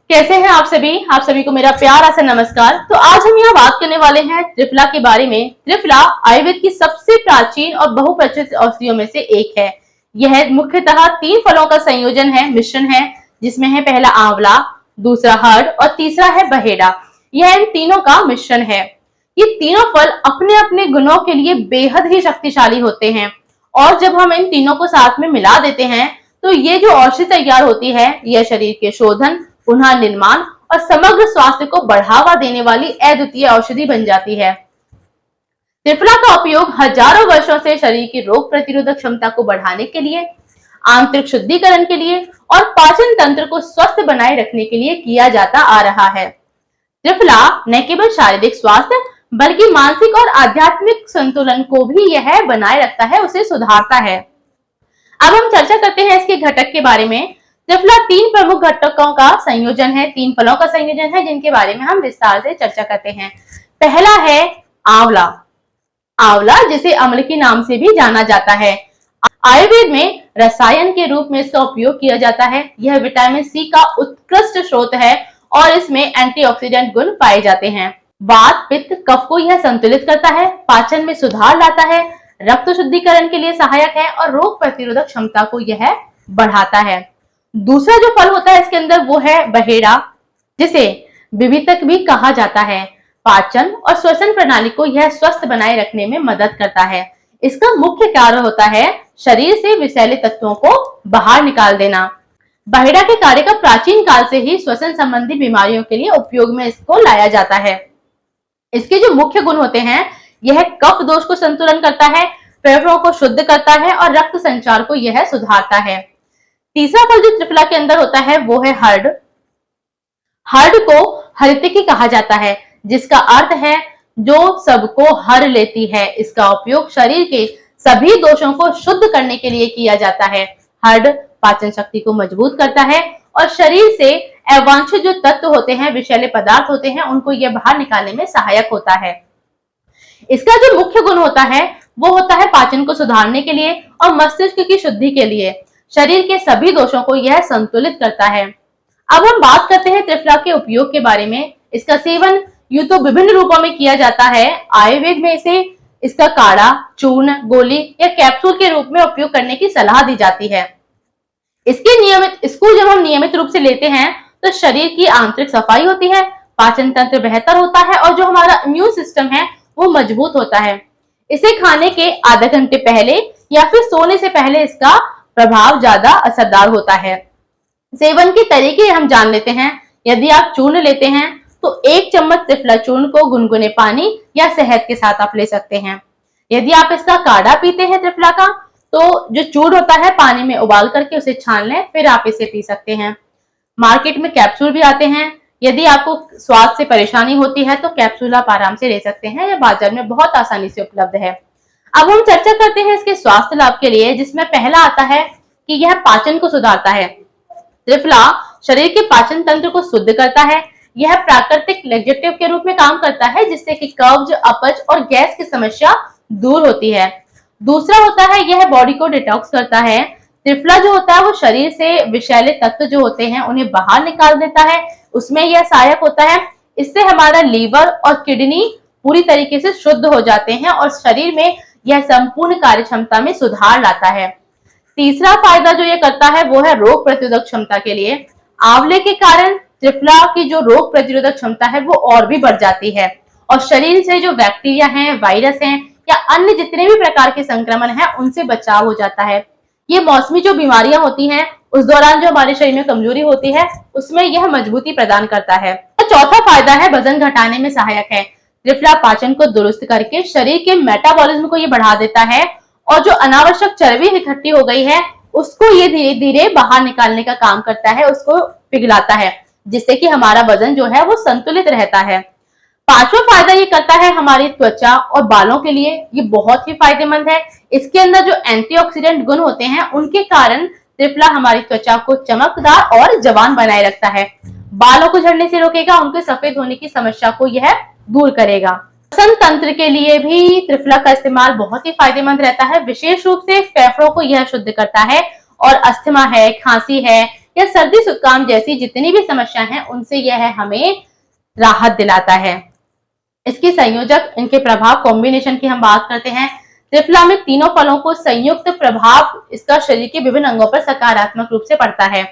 कैसे हैं आप सभी को मेरा प्यारा सा नमस्कार। तो आज हम यहाँ बात करने वाले हैं त्रिफला के बारे में। त्रिफला आयुर्वेद की सबसे प्राचीन और बहुप्रचलित औषधियों में से एक है। यह मुख्यतः 3 फलों का संयोजन है, मिश्रण है, जिसमें है पहला आंवला, दूसरा हर्ड और तीसरा है बहेड़ा। यह इन तीनों का मिश्रण है। ये तीनों फल अपने अपने गुणों के लिए बेहद ही शक्तिशाली होते हैं और जब हम इन तीनों को साथ में मिला देते हैं तो ये जो औषधि तैयार होती है, यह शरीर के शोधन, पुनः निर्माण और समग्र स्वास्थ्य को बढ़ावा देने वाली अद्वितीय औषधि बन जाती है। त्रिफला का उपयोग हजारों वर्षों से शरीर की रोग प्रतिरोधक क्षमता को बढ़ाने के लिए, आंतरिक शुद्धिकरण के लिए और पाचन तंत्र को स्वस्थ बनाए रखने के लिए किया जाता आ रहा है। त्रिफला न केवल शारीरिक स्वास्थ्य बल्कि मानसिक और आध्यात्मिक संतुलन को भी यह बनाए रखता है, उसे सुधारता है। अब हम चर्चा करते हैं इसके घटक के बारे में। त्रिफला 3 प्रमुख घटकों का संयोजन है, 3 फलों का संयोजन है, जिनके बारे में हम विस्तार से चर्चा करते हैं। पहला है आंवला। आंवला जिसे अम्ल के नाम से भी जाना जाता है, आयुर्वेद में रसायन के रूप में इसका उपयोग किया जाता है। यह विटामिन सी का उत्कृष्ट स्रोत है और इसमें एंटीऑक्सीडेंट गुण पाए जाते हैं। वात, पित्त, कफ को यह संतुलित करता है, पाचन में सुधार लाता है, रक्त शुद्धिकरण के लिए सहायक है और रोग प्रतिरोधक क्षमता को यह बढ़ाता है। दूसरा जो फल होता है इसके अंदर वो है बहेड़ा, जिसे विवितक भी कहा जाता है। पाचन और श्वसन प्रणाली को यह स्वस्थ बनाए रखने में मदद करता है। इसका मुख्य कार्य होता है शरीर से विषैले तत्वों को बाहर निकाल देना। बहेड़ा के कार्य का प्राचीन काल से ही श्वसन संबंधी बीमारियों के लिए उपयोग में इसको लाया जाता है। इसके जो मुख्य गुण होते हैं, यह कफ दोष को संतुलन करता है, फेफड़ों को शुद्ध करता है और रक्त संचार को यह सुधारता है। तीसरा फल जो त्रिफला के अंदर होता है वो है हर्ड। हर्ड को हरितकी कहा जाता है, जिसका अर्थ है जो सबको हर लेती है। इसका उपयोग शरीर के सभी दोषों को शुद्ध करने के लिए किया जाता है। हर्ड पाचन शक्ति को मजबूत करता है और शरीर से अवांछित जो तत्व होते हैं, विषैले पदार्थ होते हैं, उनको यह बाहर निकालने में सहायक होता है। इसका जो मुख्य गुण होता है वो होता है पाचन को सुधारने के लिए और मस्तिष्क की शुद्धि के लिए। शरीर के सभी दोषों को यह संतुलित करता है। अब हम बात करते हैं त्रिफला के उपयोग के बारे में। इसका सेवन यूं तो विभिन्न रूपों में किया जाता है। आयुर्वेद में इसे इसका काढ़ा, चूर्ण, गोली या कैप्सूल के रूप में उपयोग करने की सलाह दी जाती है। इसको जब हम नियमित रूप से लेते हैं तो शरीर की आंतरिक सफाई होती है, पाचन तंत्र बेहतर होता है और जो हमारा इम्यून सिस्टम है वो मजबूत होता है। इसे खाने के आधे घंटे पहले या फिर सोने से पहले इसका प्रभाव ज्यादा असरदार होता है। सेवन के तरीके हम जान लेते हैं। यदि आप चूर्ण लेते हैं तो 1 चम्मच त्रिफला चूर्ण को गुनगुने पानी या शहद के साथ आप ले सकते हैं। यदि आप इसका काढ़ा पीते हैं त्रिफला का, तो जो चूर्ण होता है पानी में उबाल करके उसे छान लें, फिर आप इसे पी सकते हैं। मार्केट में कैप्सूल भी आते हैं। यदि आपको स्वाद से परेशानी होती है तो कैप्सूल आप आराम से ले सकते हैं, यह बाजार में बहुत आसानी से उपलब्ध है। अब हम चर्चा करते हैं इसके स्वास्थ्य लाभ के लिए, जिसमें पहला आता है कि यह पाचन को सुधारता है। त्रिफला शरीर के पाचन तंत्र को शुद्ध करता है। यह प्राकृतिक लैक्सेटिव के रूप में काम करता है, जिससे कि कब्ज, अपच और गैस की समस्या दूर होती है। दूसरा होता है यह बॉडी को डिटॉक्स करता है। त्रिफला जो होता है वो शरीर से विषैले तत्व जो होते हैं उन्हें बाहर निकाल देता है, उसमें यह सहायक होता है। इससे हमारा लीवर और किडनी पूरी तरीके से शुद्ध हो जाते हैं और शरीर में यह संपूर्ण कार्य क्षमता में सुधार लाता है। तीसरा फायदा जो यह करता है वो है रोग प्रतिरोधक क्षमता के लिए। आंवले के कारण त्रिफला की जो रोग प्रतिरोधक क्षमता है वो और भी बढ़ जाती है और शरीर से जो बैक्टीरिया हैं, वायरस हैं या अन्य जितने भी प्रकार के संक्रमण हैं उनसे बचाव हो जाता है। ये मौसमी जो बीमारियां होती हैं उस दौरान जो हमारे शरीर में कमजोरी होती है उसमें यह मजबूती प्रदान करता है। चौथा फायदा है वजन घटाने में सहायक है। त्रिफला पाचन को दुरुस्त करके शरीर के मेटाबॉलिज्म को ये बढ़ा देता है और जो अनावश्यक चर्बी इकट्ठी हो गई है उसको ये धीरे धीरे बाहर निकालने का काम करता है, उसको पिघलाता है, जिससे कि हमारा वजन जो है वो संतुलित रहता है। पांचवा फायदा ये करता है हमारी त्वचा और बालों के लिए, ये बहुत ही फायदेमंद है। इसके अंदर जो एंटीऑक्सीडेंट गुण होते हैं उनके कारण त्रिफला हमारी त्वचा को चमकदार और जवान बनाए रखता है, बालों को झड़ने से रोकेगा, उनके सफेद होने की समस्या को यह दूर करेगा। श्वसन तंत्र के लिए भी त्रिफला का इस्तेमाल बहुत ही फायदेमंद रहता है। विशेष रूप से फेफड़ों को यह शुद्ध करता है और अस्थमा है, खांसी है या सर्दी जुकाम जैसी जितनी भी समस्याएं हैं उनसे यह हमें राहत दिलाता है। इसके संयोजक, इनके प्रभाव कॉम्बिनेशन की हम बात करते हैं। त्रिफला में तीनों फलों को संयुक्त प्रभाव इसका शरीर के विभिन्न अंगों पर सकारात्मक रूप से पड़ता है।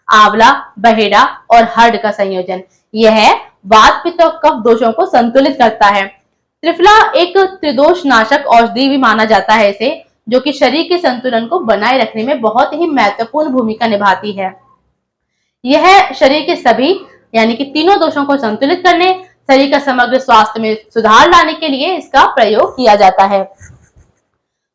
आंवला, बहेड़ा और हर्ड का संयोजन यह वात, पित्त और कफ दोषों को संतुलित करता है। त्रिफला एक त्रिदोष नाशक औषधि भी माना जाता है इसे, जो कि शरीर के संतुलन को बनाए रखने में बहुत ही महत्वपूर्ण भूमिका निभाती है। यह शरीर के सभी यानी कि तीनों दोषों को संतुलित करने, शरीर का समग्र स्वास्थ्य में सुधार लाने के लिए इसका प्रयोग किया जाता है।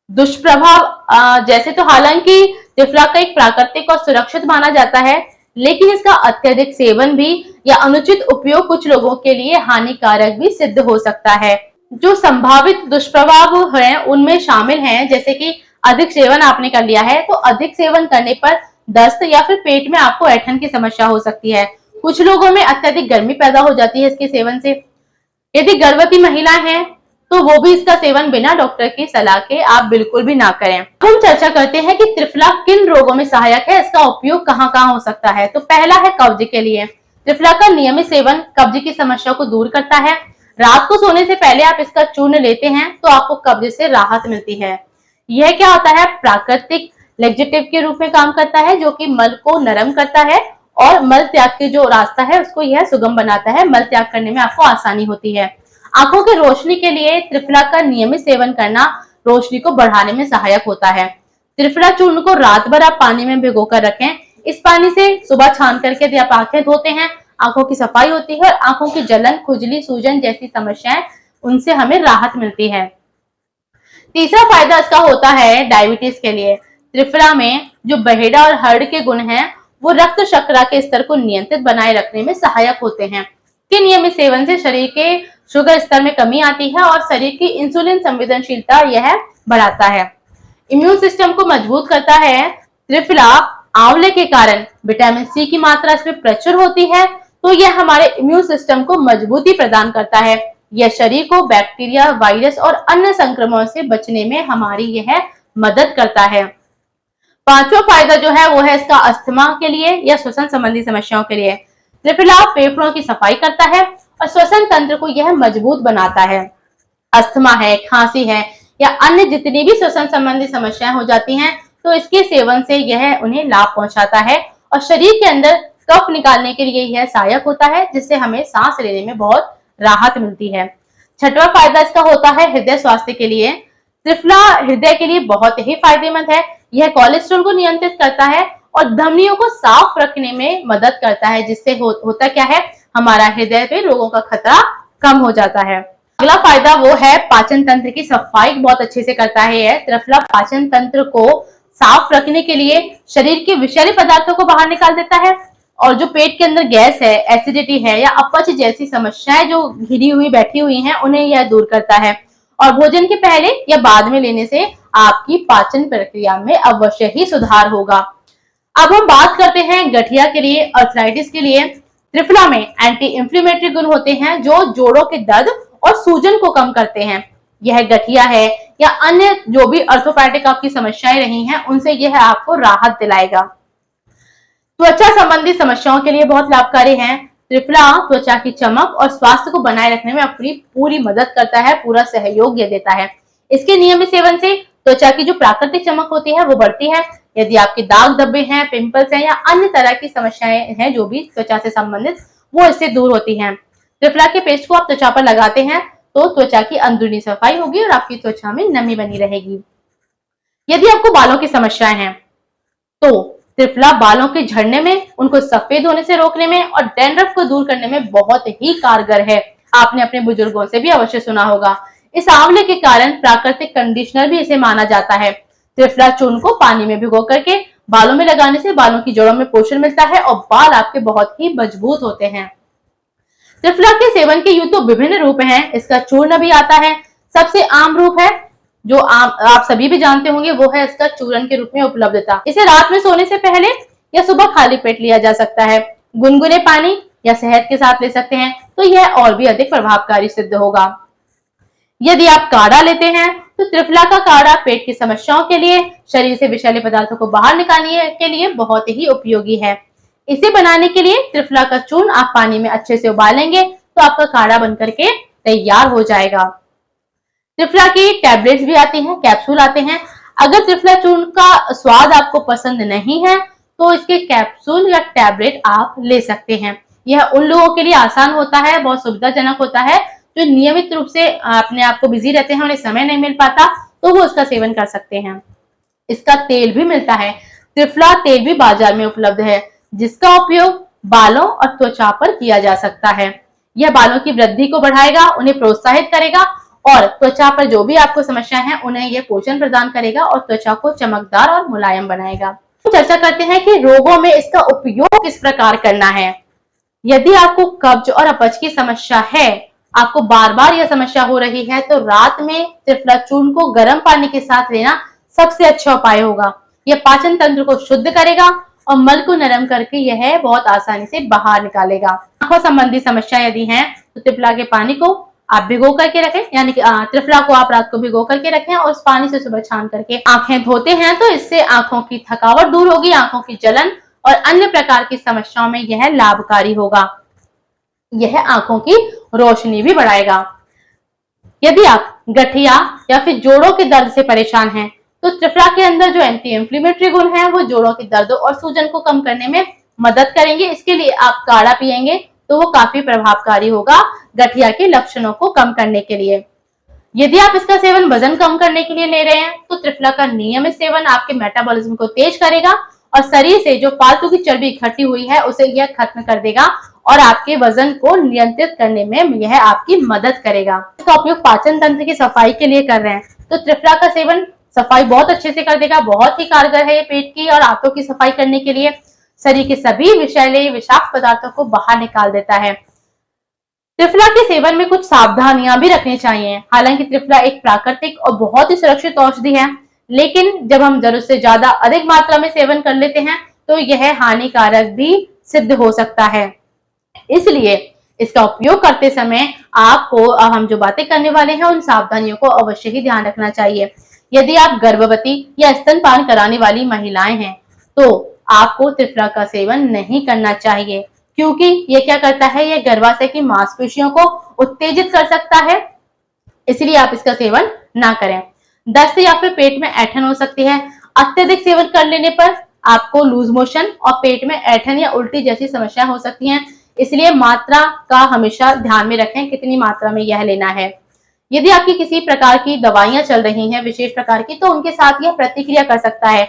दुष्प्रभाव जैसे तो हालांकि त्रिफला का एक प्राकृतिक और सुरक्षित माना जाता है, लेकिन इसका अत्यधिक सेवन भी या अनुचित उपयोग कुछ लोगों के लिए हानिकारक भी सिद्ध हो सकता है। जो संभावित दुष्प्रभाव हैं उनमें शामिल हैं जैसे कि अधिक सेवन आपने कर लिया है तो अधिक सेवन करने पर दस्त या फिर पेट में आपको ऐंठन की समस्या हो सकती है। कुछ लोगों में अत्यधिक गर्मी पैदा हो जाती है इसके सेवन से। यदि गर्भवती महिला है तो वो भी इसका सेवन बिना डॉक्टर की सलाह के आप बिल्कुल भी ना करें। हम चर्चा करते हैं कि त्रिफला किन रोगों में सहायक है, इसका उपयोग कहाँ कहाँ हो सकता है। तो पहला है कब्ज के लिए। त्रिफला का नियमित सेवन कब्ज की समस्या को दूर करता है। रात को सोने से पहले आप इसका चूर्ण लेते हैं तो आपको कब्ज से राहत मिलती है। यह क्या होता है, प्राकृतिक लेक्जेटिव के रूप में काम करता है, जो कि मल को नरम करता है और मल त्याग के जो रास्ता है उसको यह सुगम बनाता है। मल त्याग करने में आपको आसानी होती है। आंखों की रोशनी के लिए त्रिफला का नियमित सेवन करना रोशनी को बढ़ाने में सहायक होता है। त्रिफला चूर्ण को रात भर आप पानी में भिगोकर रखें। इस पानी से सुबह छान करके यदि आप आंखें धोते हैं, आंखों की सफाई होती है और आंखों की जलन, खुजली, सूजन जैसी समस्याएं उनसे हमें राहत मिलती है। तीसरा फायदा इसका होता है डायबिटीज के लिए। त्रिफला में जो बहेड़ा और हर्ड के गुण हैं वो रक्त शर्करा के स्तर को नियंत्रित बनाए रखने में सहायक होते हैं। के नियमित सेवन से शरीर के शुगर स्तर में कमी आती है और शरीर की इंसुलिन संवेदनशीलता यह बढ़ाता है। इम्यून सिस्टम को मजबूत करता है। त्रिफला आंवले के कारण विटामिन सी की मात्रा इसमें प्रचुर होती है तो यह हमारे इम्यून सिस्टम को मजबूती प्रदान करता है। यह शरीर को बैक्टीरिया, वायरस और अन्य संक्रमणों से बचने में हमारी यह मदद करता है। पांचवा फायदा जो है वो है इसका अस्थमा के लिए या श्वसन संबंधी समस्याओं के लिए। त्रिफला फेफड़ों की सफाई करता है और श्वसन तंत्र को यह मजबूत बनाता है। अस्थमा है, खांसी है या अन्य जितनी भी श्वसन संबंधी समस्याएं हो जाती हैं तो इसके सेवन से यह उन्हें लाभ पहुंचाता है और शरीर के अंदर कफ निकालने के लिए यह सहायक होता है, जिससे हमें सांस लेने में बहुत राहत मिलती है। छठवां फायदा इसका होता है हृदय स्वास्थ्य के लिए। त्रिफला हृदय के लिए बहुत ही फायदेमंद है। यह कोलेस्ट्रॉल को नियंत्रित करता है और धमनियों को साफ रखने में मदद करता है, जिससे होता क्या है, हमारा हृदय पे रोगों का खतरा कम हो जाता है। अगला फायदा वो है पाचन तंत्र की सफाई बहुत अच्छे से करता है। यह त्रिफला पाचन तंत्र को साफ रखने के लिए शरीर के विषैले पदार्थों को बाहर निकाल देता है और जो पेट के अंदर गैस है, एसिडिटी है या अपच जैसी समस्याएं जो घिरी हुई बैठी हुई हैं उन्हें यह दूर करता है और भोजन के पहले या बाद में लेने से आपकी पाचन प्रक्रिया में अवश्य ही सुधार होगा। अब हम बात करते हैं गठिया के लिए, अर्थराइटिस के लिए। त्रिफला में एंटी इंफ्लेमेटरी गुण होते हैं जो जोड़ों के दर्द और सूजन को कम करते हैं। यह गठिया है या अन्य जो भी अर्थोपैडिक आपकी समस्याएं रही हैं उनसे यह आपको राहत दिलाएगा। त्वचा संबंधी समस्याओं के लिए बहुत लाभकारी है। त्रिफला त्वचा की चमक और स्वास्थ्य को बनाए रखने में अपनी पूरी मदद करता है, पूरा सहयोग ये देता है। इसके नियमित सेवन से त्वचा की जो प्राकृतिक चमक होती है वो बढ़ती है। यदि आपके दाग धब्बे हैं, पिंपल्स हैं या अन्य तरह की समस्याएं हैं जो भी त्वचा से संबंधित, वो इससे दूर होती हैं। त्रिफला के पेस्ट को आप त्वचा पर लगाते हैं तो त्वचा की अंदरूनी सफाई होगी और आपकी त्वचा में नमी बनी रहेगी। यदि आपको बालों की समस्याएं हैं तो त्रिफला बालों के झड़ने में, उनको सफेद होने से रोकने में और डैंड्रफ को दूर करने में बहुत ही कारगर है। आपने अपने बुजुर्गों से भी अवश्य सुना होगा। इस आंवले के कारण प्राकृतिक कंडीशनर भी इसे माना जाता है। त्रिफला चूर्ण को पानी में भिगो करके बालों में लगाने से बालों की जड़ों में पोषण मिलता है और बाल आपके बहुत ही मजबूत होते हैं। त्रिफला के सेवन के यूं तो विभिन्न रूप हैं। इसका चूर्ण भी आता है। सबसे आम रूप है जो आप सभी भी जानते होंगे वो है इसका चूर्ण के रूप में उपलब्धता। इसे रात में सोने से पहले या सुबह खाली पेट लिया जा सकता है। गुनगुने पानी या शहद के साथ ले सकते हैं तो यह और भी अधिक प्रभावकारी सिद्ध होगा। यदि आप काढ़ा लेते हैं तो त्रिफला का काढ़ा पेट की समस्याओं के लिए, शरीर से विषैले पदार्थों को बाहर निकालने के लिए बहुत ही उपयोगी है। इसे बनाने के लिए त्रिफला का चूर्ण आप पानी में अच्छे से उबालेंगे तो आपका काढ़ा बनकर के तैयार हो जाएगा। त्रिफला की टैबलेट्स भी आती हैं, कैप्सूल आते हैं। अगर त्रिफला चूर्ण का स्वाद आपको पसंद नहीं है तो इसके कैप्सूल या टैबलेट आप ले सकते हैं। यह उन लोगों के लिए आसान होता है, बहुत सुविधाजनक होता है जो नियमित रूप से अपने आप को बिजी रहते हैं, उन्हें समय नहीं मिल पाता, तो वो उसका सेवन कर सकते हैं। इसका तेल भी मिलता है, त्रिफला तेल भी बाजार में उपलब्ध है, जिसका उपयोग बालों और त्वचा पर किया जा सकता है। यह बालों की वृद्धि को बढ़ाएगा, उन्हें प्रोत्साहित करेगा और त्वचा पर जो भी आपको समस्या है उन्हें यह पोषण प्रदान करेगा और त्वचा को चमकदार और मुलायम बनाएगा। चर्चा करते हैं कि रोगों में इसका उपयोग किस प्रकार करना है। यदि आपको कब्ज और अपच की समस्या है, आपको बार बार यह समस्या हो रही है, तो रात में त्रिफला चूर्ण को गर्म पानी के साथ लेना सबसे अच्छा उपाय होगा। यह पाचन तंत्र को शुद्ध करेगा और मल को नरम करके यह बहुत आसानी से बाहर निकालेगा। आंखों संबंधी समस्या यदि है तो त्रिफला के पानी को आप भिगो करके रखें, यानी कि त्रिफला को आप रात को भिगो करके रखें और उस पानी से सुबह छान करके आंखें धोते हैं तो इससे आंखों की थकावट दूर होगी, आंखों की जलन और अन्य प्रकार की समस्याओं में यह लाभकारी होगा। यह आंखों की रोशनी भी बढ़ाएगा। यदि आप गठिया या फिर जोड़ों के दर्द से परेशान हैं, तो त्रिफला के अंदर जो एंटी इंफ्लेमेटरी गुण है वो जोड़ों के दर्द और सूजन को कम करने में मदद करेंगे। इसके लिए आप काढ़ा पिएंगे तो वो काफी प्रभावकारी होगा गठिया के लक्षणों को कम करने के लिए। यदि आप इसका सेवन वजन कम करने के लिए ले रहे हैं तो त्रिफला का नियमित सेवन आपके मेटाबॉलिज्म को तेज करेगा और शरीर से जो फालतू की चर्बी इकट्ठी हुई है उसे यह खत्म कर देगा और आपके वजन को नियंत्रित करने में यह आपकी मदद करेगा। इसका उपयोग पाचन तंत्र की सफाई के लिए कर रहे हैं तो त्रिफला का सेवन सफाई बहुत अच्छे से कर देगा। बहुत ही कारगर है ये पेट की और आंतों की सफाई करने के लिए। शरीर के सभी विषैले विषाक्त पदार्थों को बाहर निकाल देता है। त्रिफला के सेवन में कुछ सावधानियां भी रखनी चाहिए। हालांकि त्रिफला एक प्राकृतिक और बहुत ही सुरक्षित औषधि है, लेकिन जब हम जरूरत से ज्यादा अधिक मात्रा में सेवन कर लेते हैं तो यह हानिकारक भी सिद्ध हो सकता है। इसलिए इसका उपयोग करते समय आपको हम जो बातें करने वाले हैं उन सावधानियों को अवश्य ही ध्यान रखना चाहिए। यदि आप गर्भवती या स्तनपान कराने वाली महिलाएं हैं तो आपको त्रिफला का सेवन नहीं करना चाहिए, क्योंकि ये क्या करता है, यह गर्भाशय की मांसपेशियों को उत्तेजित कर सकता है, इसलिए आप इसका सेवन ना करें। दस्त या फिर पेट में ऐंठन हो सकती है। अत्यधिक सेवन कर लेने पर आपको लूज मोशन और पेट में ऐंठन या उल्टी जैसी समस्या हो सकती हैं, इसलिए मात्रा का हमेशा ध्यान में रखें कितनी मात्रा में यह लेना है। यदि आपकी किसी प्रकार की दवाइयां चल रही हैं विशेष प्रकार की, तो उनके साथ यह प्रतिक्रिया कर सकता है,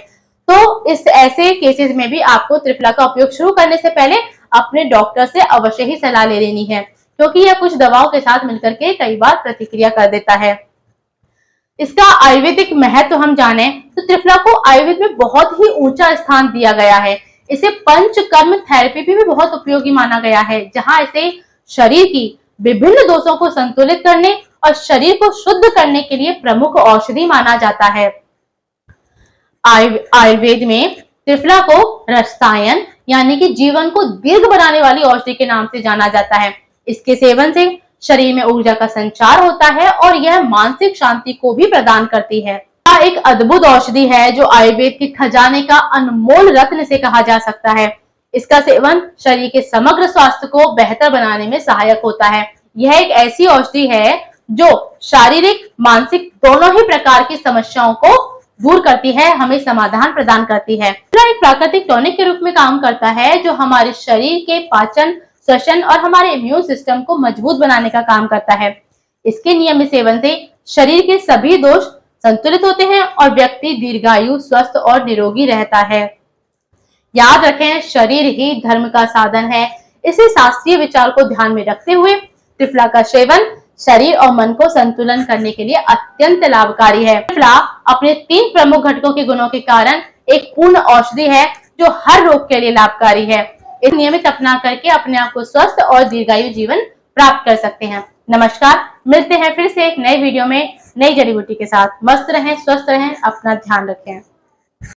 तो इस ऐसे केसेस में भी आपको त्रिफला का उपयोग शुरू करने से पहले अपने डॉक्टर से अवश्य ही सलाह ले लेनी है, क्योंकि यह कुछ दवाओं के साथ मिलकर के कई बार प्रतिक्रिया कर देता है। इसका आयुर्वेदिक महत्व हम जाने तो त्रिफला को आयुर्वेद में बहुत ही ऊंचा स्थान दिया गया है। इसे पंचकर्म थेरेपी भी बहुत उपयोगी माना गया है, जहां इसे शरीर की विभिन्न दोषों को संतुलित करने और शरीर को शुद्ध करने के लिए प्रमुख औषधि माना जाता है। आयुर्वेद में त्रिफला को रसायन यानी कि जीवन को दीर्घ बनाने वाली औषधि के नाम से जाना जाता है। इसके सेवन से शरीर में ऊर्जा का संचार होता है और यह मानसिक शांति को भी प्रदान करती है। यह एक अद्भुत औषधि है जो आयुर्वेद के खजाने का अनमोल रत्न से कहा जा सकता है। इसका सेवन शरीर के समग्र स्वास्थ्य को बेहतर बनाने में सहायक होता है। यह एक ऐसी औषधि है जो शारीरिक मानसिक दोनों ही प्रकार की समस्याओं को दूर करती है, हमें समाधान प्रदान करती है। त्रिफला एक प्राकृतिक टॉनिक के रूप में काम करता है जो हमारे शरीर के पाचन, श्वसन और हमारे इम्यून सिस्टम को मजबूत बनाने का काम करता है। इसके नियमित सेवन से शरीर के सभी दोष संतुलित होते हैं और व्यक्ति दीर्घायु, स्वस्थ और निरोगी रहता है। याद रखें, शरीर ही धर्म का साधन है। इसी शास्त्रीय विचार को ध्यान में रखते हुए त्रिफला का सेवन शरीर और मन को संतुलन करने के लिए अत्यंत लाभकारी है। त्रिफला अपने 3 प्रमुख घटकों के गुणों के कारण एक पूर्ण औषधि है जो हर रोग के लिए लाभकारी है। इस नियमित अपना करके अपने आप को स्वस्थ और दीर्घायु जीवन प्राप्त कर सकते हैं। नमस्कार, मिलते हैं फिर से एक नए वीडियो में नई जड़ी बूटी के साथ। मस्त रहें, स्वस्थ रहें, अपना ध्यान रखें।